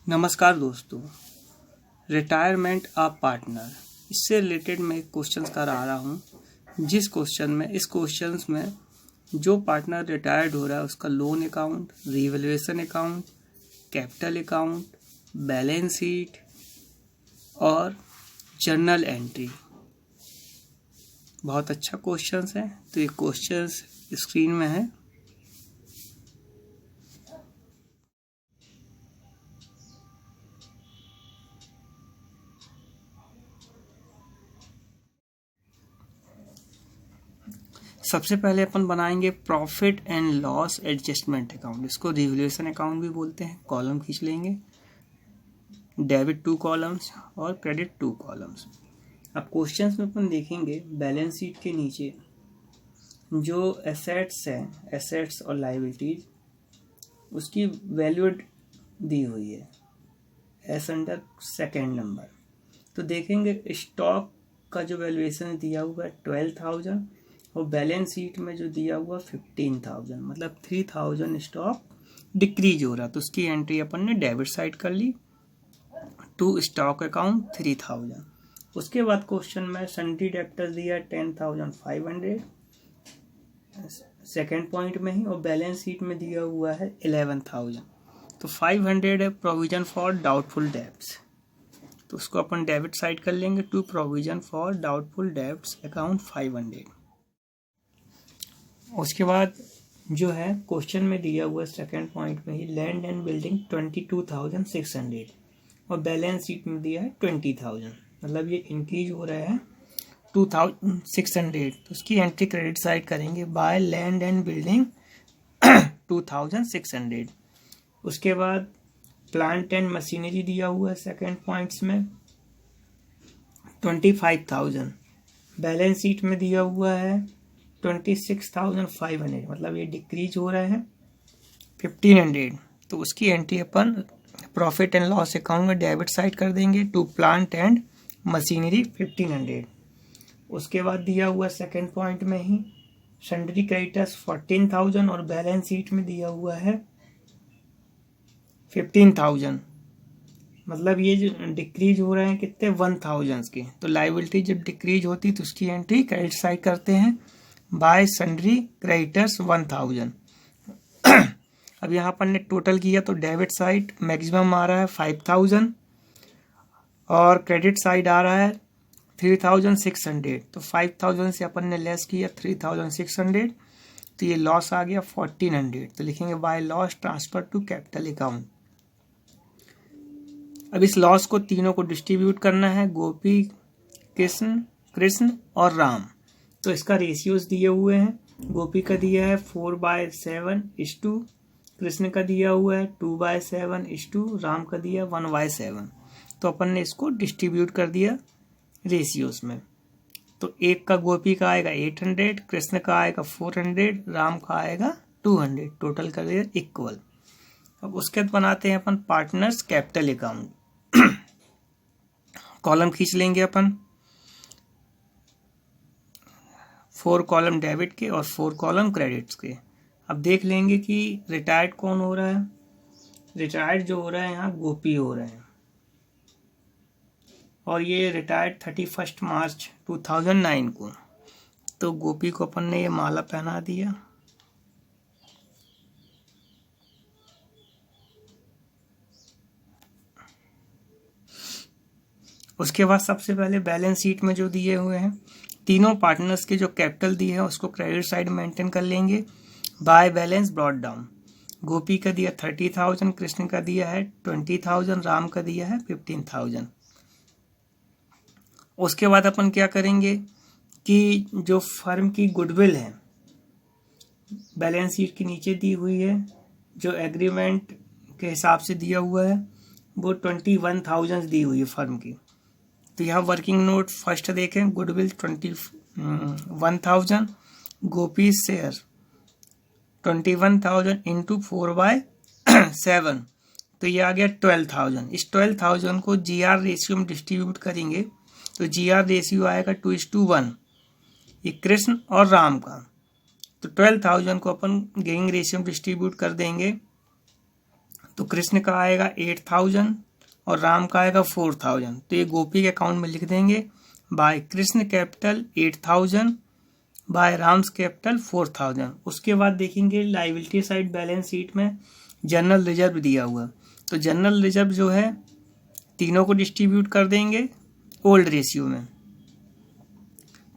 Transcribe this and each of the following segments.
नमस्कार दोस्तों, retirement of partner इससे रिलेटेड मैं एक क्वेश्चन करा रहा हूँ। इस क्वेश्चन में जो पार्टनर रिटायर्ड हो रहा है उसका loan account, revaluation account, capital account, balance sheet और जर्नल एंट्री। बहुत अच्छा क्वेश्चन है। तो ये क्वेश्चन स्क्रीन में है। सबसे पहले अपन बनाएंगे profit and loss adjustment account. इसको रिवैल्यूएशन अकाउंट भी बोलते हैं। कॉलम खींच लेंगे, डेबिट 2 कॉलम्स और क्रेडिट 2 कॉलम्स। अब क्वेश्चंस में अपन देखेंगे बैलेंस शीट के नीचे जो एसेट्स हैं, एसेट्स और लायबिलिटीज, उसकी वैल्यू दी हुई है एस अंडर सेकेंड नंबर। तो देखेंगे स्टॉक का जो वैल्यूएशन दिया हुआ है 12,000 और बैलेंस शीट में जो दिया हुआ 15,000, मतलब 3,000 स्टॉक डिक्रीज हो रहा। तो उसकी एंट्री अपन ने डेबिट साइड कर ली टू स्टॉक अकाउंट 3,000। उसके बाद क्वेश्चन में सन्ड्री डेब्टर्स दिया 10,500 सेकेंड पॉइंट में ही, और बैलेंस शीट में दिया हुआ है 11,000। तो 500 है प्रोविजन फॉर डाउटफुल डेब्ट्स, तो उसको अपन डेबिट साइड कर लेंगे to provision for doubtful debts account 500। उसके बाद जो है क्वेश्चन में दिया हुआ सेकेंड पॉइंट में ही लैंड एंड बिल्डिंग 22,600 और बैलेंस शीट में दिया है 20,000, मतलब ये इंक्रीज हो रहा है 2,600। तो उसकी एंट्री क्रेडिट साइड करेंगे बाय लैंड एंड बिल्डिंग 2,600। उसके बाद प्लांट एंड मशीनरी दिया हुआ है सेकेंड पॉइंट्स में 25,000, बैलेंस शीट में दिया हुआ है 26,500, मतलब ये डिक्रीज हो रहा है 1,500। तो उसकी entry upon profit and loss account में डेबिट साइड कर देंगे टू प्लांट एंड मशीनरी 1,500। उसके बाद दिया हुआ सेकेंड पॉइंट में ही सन्ड्री क्रेडिटर्स 14,000 और बैलेंस शीट में दिया हुआ है 15,000, मतलब ये जो डिक्रीज हो रहे हैं कितने 1,000 के। तो लायबिलिटी जब डिक्रीज होती तो उसकी एंट्री क्रेडिट साइड करते हैं बाय सन्ड्री क्रेडिटर्स 1,000। अब यहाँ पर ने टोटल किया तो डेबिट साइड मैक्सिमम आ रहा है 5,000 और क्रेडिट साइड आ रहा है 3,600। तो 5,000 से अपन ने लेस किया 3,600, तो ये लॉस आ गया 1,400। तो लिखेंगे by loss transfer to capital account. अब इस लॉस को तीनों को डिस्ट्रीब्यूट करना है, गोपी, कृष्ण और राम। तो इसका रेशियोज दिए हुए हैं। गोपी का दिया है 4/7:2, कृष्ण का दिया हुआ है 2/7:2, राम का दिया 1/7। तो अपन ने इसको डिस्ट्रीब्यूट कर दिया रेशियोज में। तो एक का गोपी का आएगा 800, कृष्ण का आएगा 400, राम का आएगा 200, टोटल कर दिया इक्वल। अब उसके बाद बनाते हैं अपन पार्टनर्स कैपिटल अकाउंट। कॉलम खींच लेंगे अपन, 4 कॉलम डेबिट के और 4 कॉलम क्रेडिट्स के। अब देख लेंगे कि रिटायर्ड कौन हो रहा है। रिटायर्ड जो हो रहा है यहाँ गोपी हो रहे हैं, और ये रिटायर्ड 31 मार्च 2009 को। तो गोपी को अपन ने ये माला पहना दिया। उसके बाद सबसे पहले बैलेंस शीट में जो दिए हुए हैं तीनों पार्टनर्स के जो कैपिटल दिए हैं उसको क्रेडिट साइड मेंटेन कर लेंगे बाय बैलेंस ब्रॉट डाउन। गोपी का दिया 30,000, कृष्ण का दिया है 20,000, राम का दिया है 15,000। उसके बाद अपन क्या करेंगे कि जो फर्म की गुडविल है बैलेंस शीट के नीचे दी हुई है, जो एग्रीमेंट के हिसाब से दिया हुआ है वो 21,000 दी हुई है फर्म की। तो यहाँ वर्किंग नोट फर्स्ट देखें, गुडविल 21,000, गोपी शेयर 21,000 इंटू 4/7, तो ये आ गया 12,000। इस 12,000 को GR रेशियो में डिस्ट्रीब्यूट करेंगे तो GR रेशियो आएगा 2:1, ये कृष्ण और राम का। तो 12,000 को अपन गेइंग रेशियो में डिस्ट्रीब्यूट कर देंगे तो कृष्ण का आएगा 8000 और राम का आएगा 4000। तो ये गोपी के अकाउंट में लिख देंगे by Krishna capital 8000 by Ram's capital 4000। उसके बाद देखेंगे लाइबिलिटी साइड बैलेंस शीट में जनरल रिजर्व दिया हुआ। तो जनरल रिजर्व जो है तीनों को डिस्ट्रीब्यूट कर देंगे ओल्ड रेशियो में।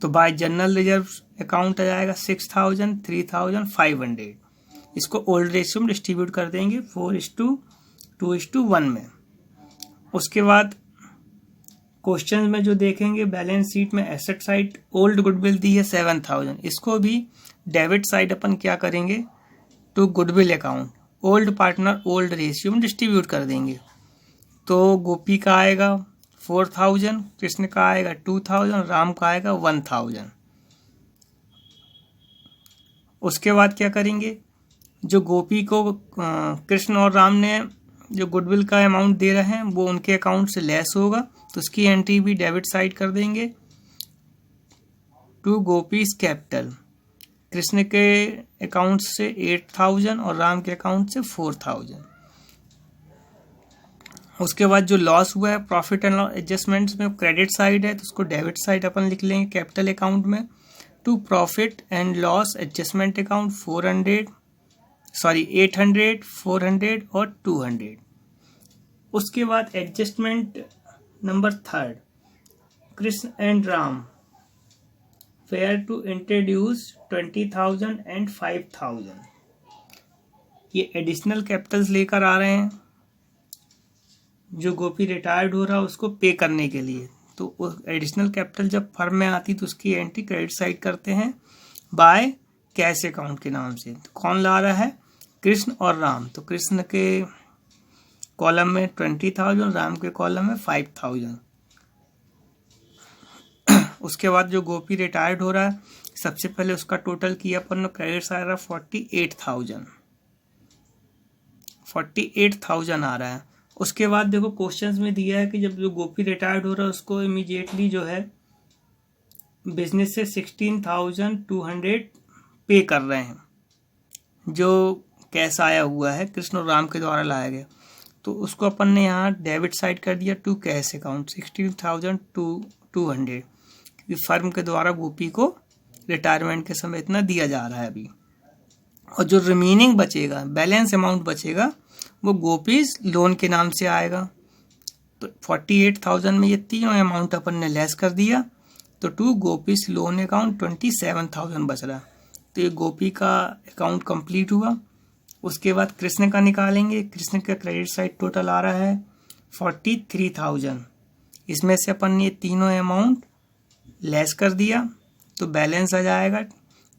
तो बाय जनरल रिजर्व अकाउंट आ जाएगा 6000, 3000, 500। इसको ओल्ड रेशियो में डिस्ट्रीब्यूट कर देंगे 4:2:1 में। उसके बाद क्वेश्चन में जो देखेंगे बैलेंस शीट में एसेट साइड ओल्ड गुडविल दी है 7000। इसको भी डेबिट साइड अपन क्या करेंगे to goodwill account old partner old ratio में डिस्ट्रीब्यूट कर देंगे। तो गोपी का आएगा 4000, कृष्ण का आएगा 2000, राम का आएगा 1000। उसके बाद क्या करेंगे, जो गोपी को कृष्ण और राम ने जो गुडविल का अमाउंट दे रहे हैं वो उनके अकाउंट से लेस होगा, तो उसकी एंट्री भी डेबिट साइड कर देंगे टू गोपीज कैपिटल। कृष्ण के अकाउंट से 8000 और राम के अकाउंट से 4000। उसके बाद जो लॉस हुआ है प्रॉफिट एंड लॉस एडजस्टमेंट्स में क्रेडिट साइड है, तो उसको डेबिट साइड अपन लिख लेंगे कैपिटल अकाउंट में to profit and loss adjustment account 800, 400 और 200। उसके बाद adjustment number 3 Krishna and Ram fair to introduce 20,000 and 5,000। ये एडिशनल कैपिटल्स लेकर आ रहे हैं जो गोपी रिटायर्ड हो रहा है उसको पे करने के लिए। तो एडिशनल कैपिटल जब फर्म में आती तो उसकी एंट्री क्रेडिट साइड करते हैं बाय कैश अकाउंट के नाम से। तो कौन ला रहा है, कृष्ण और राम। तो कृष्ण के कॉलम में 20,000, राम के कॉलम में 5,000। उसके बाद जो गोपी रिटायर्ड हो रहा है सबसे पहले उसका टोटल किया अपन ने क्रेडिट आ रहा है 48,000 आ रहा है। उसके बाद देखो क्वेश्चंस में दिया है कि जब जो गोपी रिटायर्ड हो रहा है उसको इमीडिएटली जो है बिजनेस से 16,200 पे कर रहे हैं, जो कैश आया हुआ है कृष्ण और राम के द्वारा लाया गया। तो उसको अपन ने यहाँ डेबिट साइड कर दिया टू कैश अकाउंट 16,200, क्योंकि फर्म के द्वारा गोपी को रिटायरमेंट के समय इतना दिया जा रहा है अभी। और जो रिमेनिंग बचेगा बैलेंस अमाउंट बचेगा वो गोपीज लोन के नाम से आएगा। तो 48,000 में ये तीनों अमाउंट अपन ने लेस कर दिया, तो टू गोपीज लोन अकाउंट 27,000 बच रहा। तो ये गोपी का अकाउंट कंप्लीट हुआ। उसके बाद कृष्ण का निकालेंगे। कृष्ण का क्रेडिट साइड टोटल आ रहा है 43,000। इसमें से अपन ने तीनों अमाउंट लेस कर दिया तो बैलेंस आ जाएगा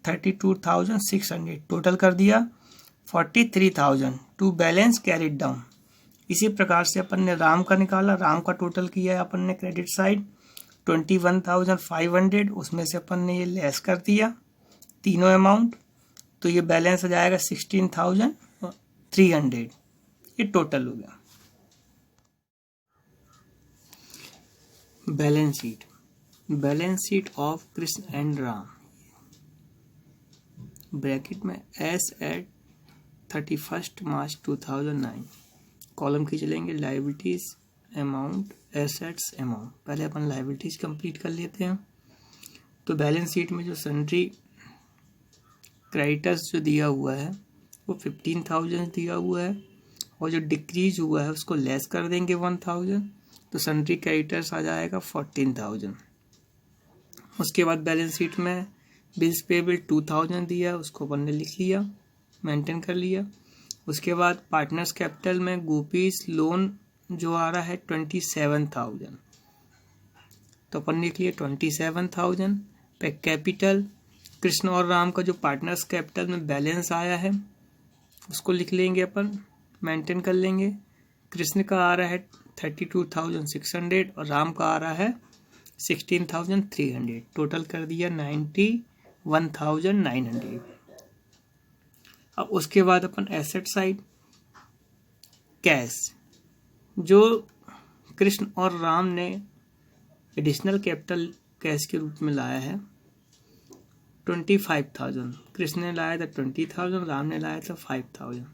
32,600। टोटल कर दिया 43,000 टू बैलेंस कैरिड डाउन। इसी प्रकार से अपन ने राम का निकाला। राम का टोटल किया है अपन ने क्रेडिट साइड 21,500, उसमें से अपन ने ये लेस कर दिया तीनों अमाउंट, तो ये बैलेंस आ जाएगा 16,300। ये टोटल हो गया। Balance sheet of Krishna and Ram bracket में एस एट 31 मार्च 2009। कॉलम खींच लेंगे लाइबिलिटीज अमाउंट एसेट्स अमाउंट। पहले अपन लाइबिलिटीज कंप्लीट कर लेते हैं। तो बैलेंस शीट में जो सन्ड्री क्रेडिटर्स जो दिया हुआ है वो 15,000 दिया हुआ है, और जो डिक्रीज हुआ है उसको लेस कर देंगे 1,000, तो सन्ड्री क्रेडिटर्स आ जाएगा 14,000। उसके बाद बैलेंस शीट में बिल्स पेबल 2,000 दिया, उसको अपन ने लिख लिया, मेंटेन कर लिया। उसके बाद पार्टनर्स कैपिटल में गोपीज लोन जो आ रहा है 27,000, तो अपन लिख लिया 27,000 पे कैपिटल। कृष्ण और राम का जो पार्टनर्स कैपिटल में बैलेंस आया है उसको लिख लेंगे अपन, मेंटेन कर लेंगे। कृष्ण का आ रहा है 32,600 और राम का आ रहा है 16,300। टोटल कर दिया 91,900। अब उसके बाद अपन एसेट साइड कैश, जो कृष्ण और राम ने एडिशनल कैपिटल कैश के रूप में लाया है 25,000। कृष्ण ने लाया था 20,000, राम ने लाया था 5,000,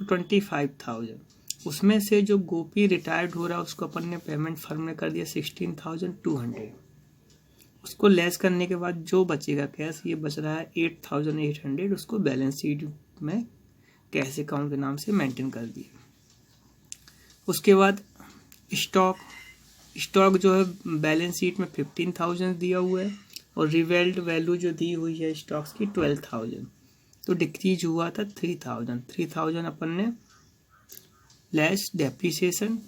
25,000। उसमें से जो गोपी रिटायर्ड हो रहा है उसको अपन ने पेमेंट फर्म ने कर दिया 16,200। उसको लेस करने के बाद जो बचेगा कैश, ये बच रहा है 8,800, उसको बैलेंस शीट में कैश अकाउंट के नाम से मेंटेन कर दिया। उसके बाद स्टॉक जो है बैलेंस शीट में 15,000 दिया हुआ है और रिवेल्ड वैल्यू जो दी हुई है स्टॉक्स की 12,000, तो डिक्रीज हुआ था 3,000 अपन ने लेस डेप्रिसिएशन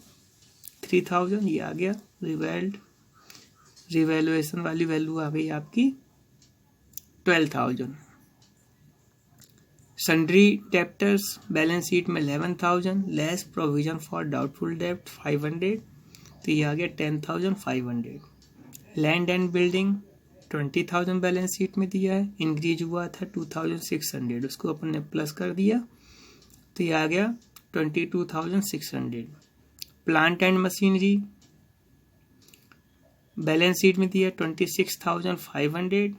3,000, ये आ गया। रिवैल्यूएशन वाली वैल्यू आ गई आपकी 12,000। सन्ड्री डेप्टर्स बैलेंस शीट में 11,000 लेस प्रोविजन फॉर डाउटफुल डेप्ट 500, तो ये आ गया 10,500। Land and building 20,000 balance sheet में दिया है, इंक्रीज हुआ था 2,600, उसको अपन ने प्लस कर दिया तो ये आ गया 22,600। Plant and machinery balance sheet में दिया 26,500,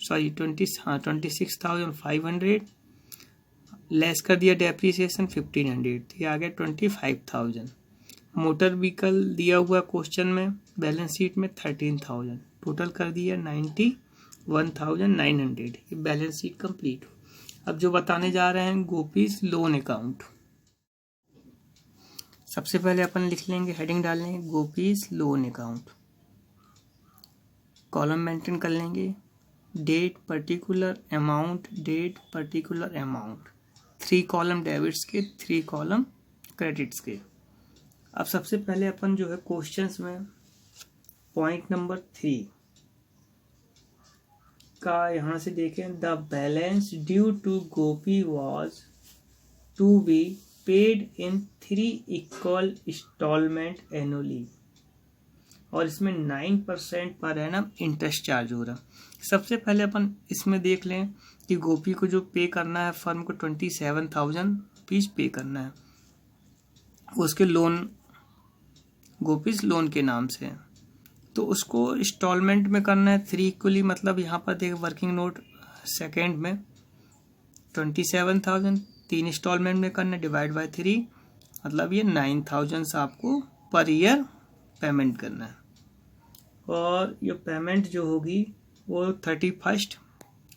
सॉरी 26,500 लेस कर दिया डेप्रिसिएशन 1,500, तो ये आ गया 25,000। मोटर व्हीकल दिया हुआ क्वेश्चन में बैलेंस शीट में 13,000, टोटल कर दिया 91,900। ये बैलेंस शीट कंप्लीट हो। अब जो बताने जा रहे हैं गोपीज लोन अकाउंट। सबसे पहले अपन लिख लेंगे, हेडिंग डाल लेंगे Gopi's loan account. Column maintain कर लेंगे, date particular amount, date particular amount, 3 column debits के 3 कॉलम क्रेडिट्स के। अब सबसे पहले अपन जो है क्वेश्चंस में पॉइंट नंबर 3 का यहाँ से देखें, the balance due to Gopi was to be paid in 3 equal installment annually, और इसमें 9% पर एनम इंटरेस्ट चार्ज हो रहा। सबसे पहले अपन इसमें देख लें कि गोपी को जो पे करना है फर्म को 27,000 रुपीज पे करना है, उसके लोन गोपीज लोन के नाम से, तो उसको इंस्टॉलमेंट में करना है 3 इक्वली, मतलब यहाँ पर देख वर्किंग नोट सेकेंड में 27,000 3 इंस्टॉलमेंट में करना है, डिवाइड बाय 3, मतलब ये 9,000 से आपको पर ईयर पेमेंट करना है। और ये पेमेंट जो होगी वो 31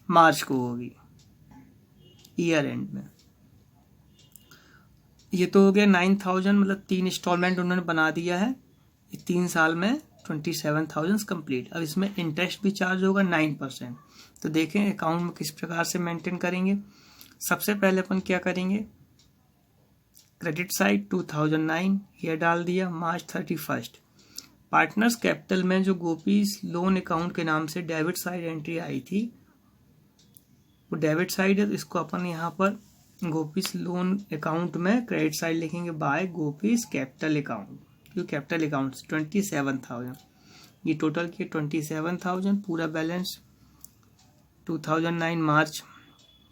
मार्च को होगी ईयर एंड में। ये तो हो गया 9,000, मतलब 3 इंस्टॉलमेंट उन्होंने बना दिया है, ये 3 साल में 27,000 कंप्लीट। अब इसमें इंटरेस्ट भी चार्ज होगा 9%। तो देखें अकाउंट में किस प्रकार से मेंटेन करेंगे। सबसे पहले अपन क्या करेंगे, क्रेडिट साइड 2009 ये डाल दिया मार्च 31। पार्टनर्स कैपिटल में जो गोपीज लोन अकाउंट के नाम से डेबिट साइड एंट्री आई थी, वो डेबिट साइड है, तो इसको अपन यहाँ पर गोपीज लोन अकाउंट में क्रेडिट साइड लिखेंगे बाय गोपीज कैपिटल अकाउंट, क्योंकि कैपिटल अकाउंट 27,000, ये टोटल किए 27,000, पूरा बैलेंस 2009 मार्च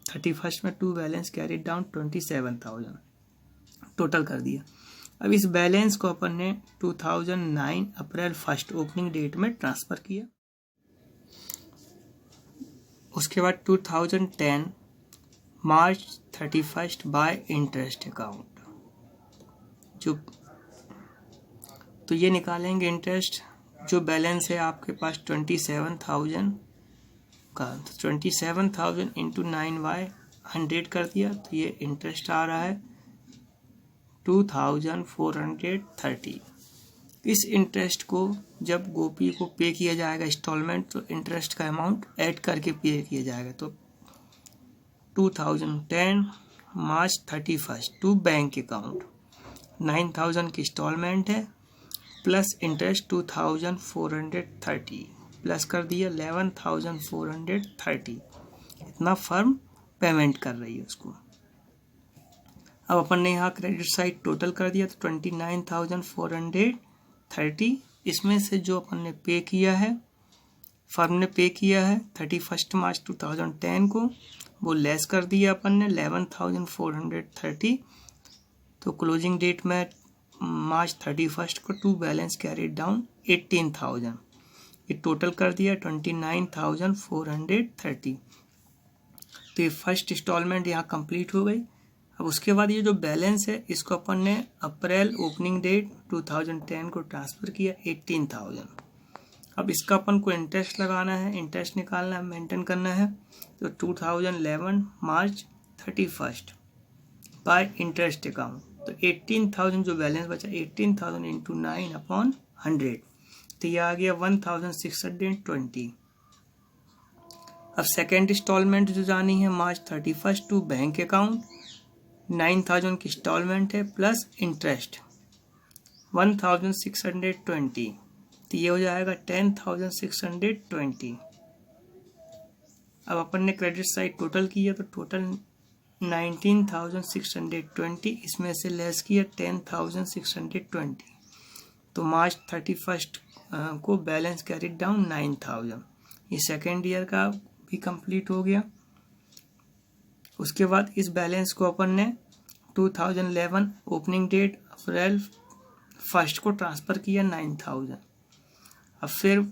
31 में to balance carried down 27,000 total कर दिया। अब इस बैलेंस को अपन ने 2009 अप्रैल 1 ओपनिंग डेट में ट्रांसफर किया। उसके बाद 2010 मार्च 31 बाय इंटरेस्ट अकाउंट, जो तो ये निकालेंगे इंटरेस्ट, जो बैलेंस है आपके पास 27,000 का, तो 27,000 इंटू 9/100 कर दिया, तो ये इंटरेस्ट आ रहा है 2,430। इस इंटरेस्ट को जब गोपी को पे किया जाएगा इंस्टॉलमेंट, तो इंटरेस्ट का अमाउंट ऐड करके पे किया जाएगा। तो 2010 मार्च 31 टू बैंक अकाउंट 9,000 की इंस्टॉलमेंट है, प्लस इंटरेस्ट 2,430 प्लस कर दिया 11,430, इतना फर्म पेमेंट कर रही है उसको। अब अपन ने यहाँ क्रेडिट साइड टोटल कर दिया, तो 29,430, इसमें से जो अपन ने पे किया है, फर्म ने पे किया है 31 मार्च 2010 को, वो लेस कर दिया अपन ने 11,430, तो क्लोजिंग डेट में मार्च 31 को टू बैलेंस कैरिड डाउन 18,000, ये टोटल कर दिया 29,430। तो ये फर्स्ट इंस्टॉलमेंट यहाँ कंप्लीट हो गई। अब उसके बाद ये जो बैलेंस है इसको अपन ने अप्रैल ओपनिंग डेट 2010 को ट्रांसफ़र किया 18,000। अब इसका अपन को इंटरेस्ट लगाना है, इंटरेस्ट निकालना है, मेंटेन करना है। तो 2011 मार्च 31 बाय इंटरेस्ट अकाउंट। तो 18,000 जो बैलेंस बचा 18,000 इंटू 9/100, तो ये आ गया 1,620। अब सेकेंड इंस्टॉलमेंट जो जानी है मार्च 31 टू बैंक अकाउंट 9,000 की इंस्टॉलमेंट है प्लस इंटरेस्ट 1,620, तो ये हो जाएगा 10,620। अब अपन ने क्रेडिट साइड टोटल किया तो टोटल 19,620, इसमें से लेस किया 10,620, तो मार्च 31 को बैलेंस कैरिड डाउन 9,000। ये सेकेंड ईयर का भी कंप्लीट हो गया। उसके बाद इस बैलेंस को अपन ने 2011 ओपनिंग डेट अप्रैल 1 को ट्रांसफ़र किया 9,000। अब फिर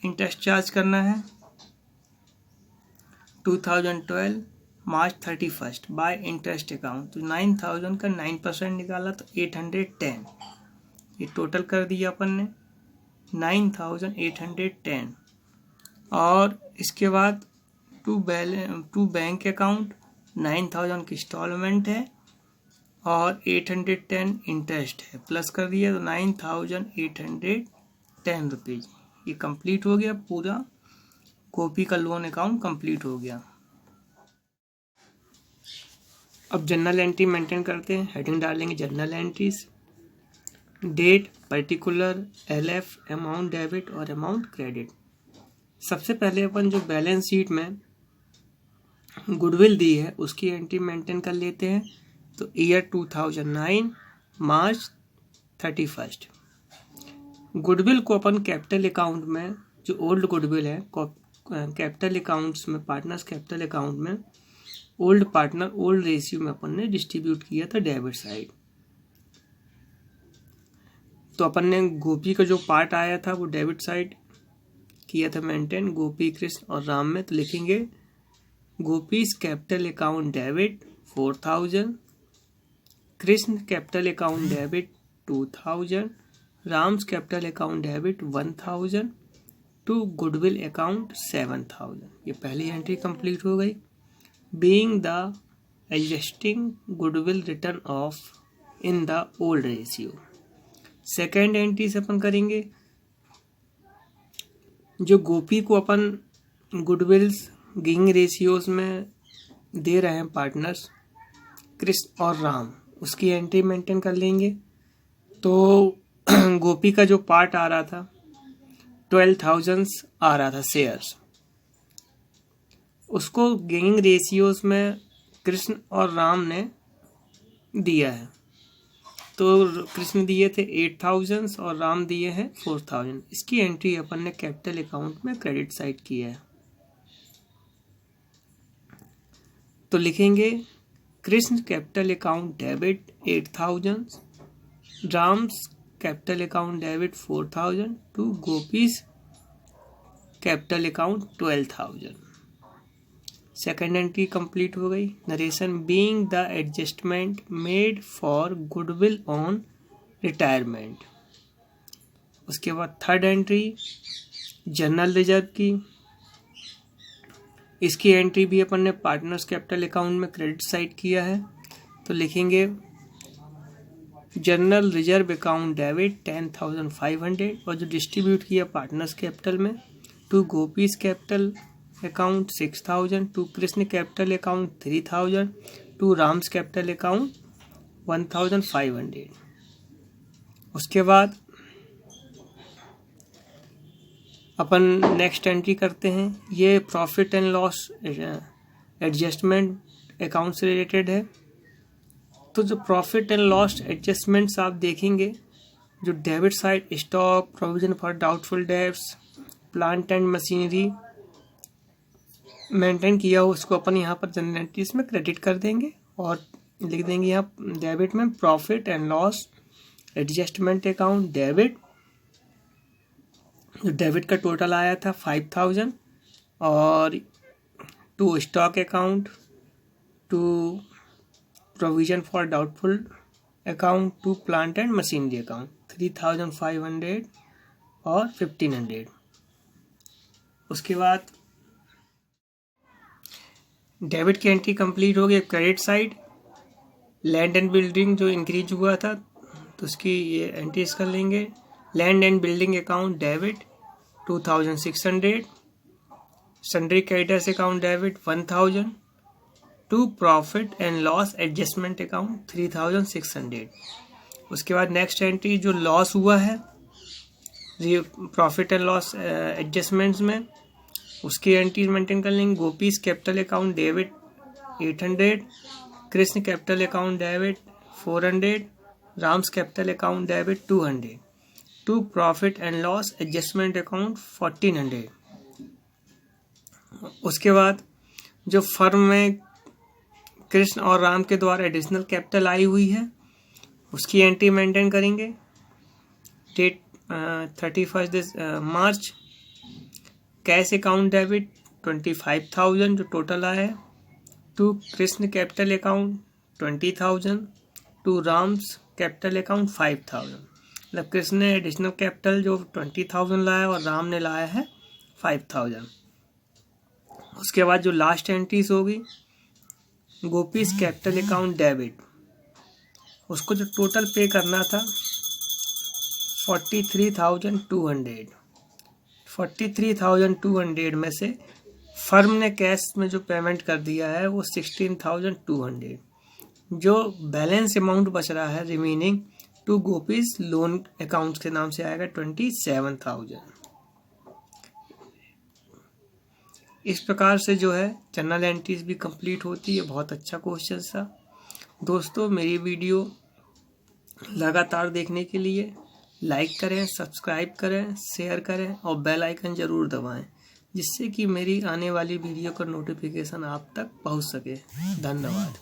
इंटरेस्ट चार्ज करना है 2012 मार्च 31 बाय इंटरेस्ट अकाउंट। तो 9,000 का 9% निकाला तो 810, ये टोटल कर दिया अपन ने 9,810। और इसके बाद टू बैंक अकाउंट 9,000 की इंस्टॉलमेंट है और 810 इंटरेस्ट है, प्लस कर दिया तो 9,810 रुपीज़। ये कंप्लीट हो गया, पूरा कॉपी का लोन अकाउंट कंप्लीट हो गया। अब जर्नल एंट्री मेंटेन करते हैं। हेडिंग डालेंगे journal entries, date, particular, LF, amount debit और अमाउंट क्रेडिट। सबसे पहले अपन जो बैलेंस शीट में गुडविल दी है उसकी एंट्री मेंटेन कर लेते हैं। तो ईयर 2009 मार्च 31। गुडविल को अपन कैपिटल अकाउंट में, जो ओल्ड गुडविल है कैपिटल अकाउंट्स में, पार्टनर्स कैपिटल अकाउंट में ओल्ड पार्टनर ओल्ड रेशियो में अपन ने डिस्ट्रीब्यूट किया था डेबिट साइड। तो अपन ने गोपी का जो पार्ट आया था वो डेबिट साइड किया था मेंटेन, गोपी, कृष्ण और राम में। तो लिखेंगे Gopi's capital account debit 4,000, Krishna capital account debit 2,000, Ram's capital account debit 1,000 to goodwill account 7,000। ये पहली एंट्री कंप्लीट हो गई। Being the adjusting goodwill written off in the old ratio. Second entry से अपन करेंगे जो गोपी को अपन गुडविल्स गिविंग रेशियोज में दे रहे हैं पार्टनर्स कृष्ण और राम, उसकी एंट्री मेंटेन कर लेंगे। तो गोपी का जो पार्ट आ रहा था 12,000 आ रहा था शेयर्स, उसको गिविंग रेशियोज में कृष्ण और राम ने दिया है। तो कृष्ण दिए थे 8,000 और राम दिए हैं 4,000। इसकी एंट्री अपन ने कैपिटल अकाउंट में क्रेडिट साइड की है। तो लिखेंगे Krishna capital account debit 8,000, Ram's capital account debit 4,000 to Gopi's capital account 12,000। Second entry complete हो गई। Narration being the adjustment made for goodwill on retirement. उसके बाद थर्ड एंट्री जनरल रिजर्व की, इसकी एंट्री भी अपन ने पार्टनर्स कैपिटल अकाउंट में क्रेडिट साइड किया है। तो लिखेंगे जनरल रिजर्व अकाउंट डेबिट 10,500 और जो डिस्ट्रीब्यूट किया पार्टनर्स कैपिटल में to Gopi's capital account 6,000 to Krishna capital account 3,000 to Ram's capital account 1,500। उसके बाद अपन नेक्स्ट एंट्री करते हैं। ये profit and loss adjustment account से रिलेटेड है। तो जो प्रॉफिट एंड लॉस एडजस्टमेंट्स आप देखेंगे, जो debit side stock, provision for doubtful debts, plant and machinery maintain किया हो उसको अपन यहाँ पर जनरल एंट्रीज में क्रेडिट कर देंगे और लिख देंगे यहाँ डेबिट में profit and loss adjustment account debit. जो डेबिट का टोटल आया था 5,000 और to stock account, to provision for doubtful account to plant and machinery account 3,500 और 1,500। उसके बाद डेबिट की एंट्री कंप्लीट हो गई। Credit side land and building जो इंक्रीज हुआ था तो उसकी ये एंट्रीज कर लेंगे। Land and building account debit 2,600, sundry creditors account debit 1,000, to profit and loss adjustment account 3,600। उसके बाद नेक्स्ट एंट्री जो लॉस हुआ है प्रॉफिट एंड लॉस एडजस्टमेंट्स में उसकी एंट्रीज मेंटेन कर लेंगे। Gopi's capital account debit 800, Krishna capital account debit 400, Ram's capital account debit 200, to profit and loss adjustment account 1,400। उसके बाद जो फर्म में कृष्ण और राम के द्वारा एडिशनल कैपिटल आई हुई है उसकी एंट्री मेंटेन करेंगे। Date 31 March. Cash account debit 25,000 जो टोटल आया है, to Krishna capital account 20,000, to Ram's capital account 5,000। मतलब कृष्ण ने एडिशनल कैपिटल जो 20,000 लाया और राम ने लाया है 5,000। उसके बाद जो लास्ट एंट्रीज होगी गोपीज कैपिटल अकाउंट डेबिट, उसको जो टोटल पे करना था 43,200। 43,200 में से फर्म ने कैश में जो पेमेंट कर दिया है वो 16,200। जो बैलेंस अमाउंट बच रहा है remaining to gopis loan account के नाम से आएगा 27,000। इस प्रकार से जो है जर्नल एंट्रीज भी कंप्लीट होती है। बहुत अच्छा क्वेश्चन था दोस्तों। मेरी वीडियो लगातार देखने के लिए लाइक करें, सब्सक्राइब करें, शेयर करें और बेल आइकन ज़रूर दबाएं जिससे कि मेरी आने वाली वीडियो का नोटिफिकेशन आप तक पहुंच सके। धन्यवाद।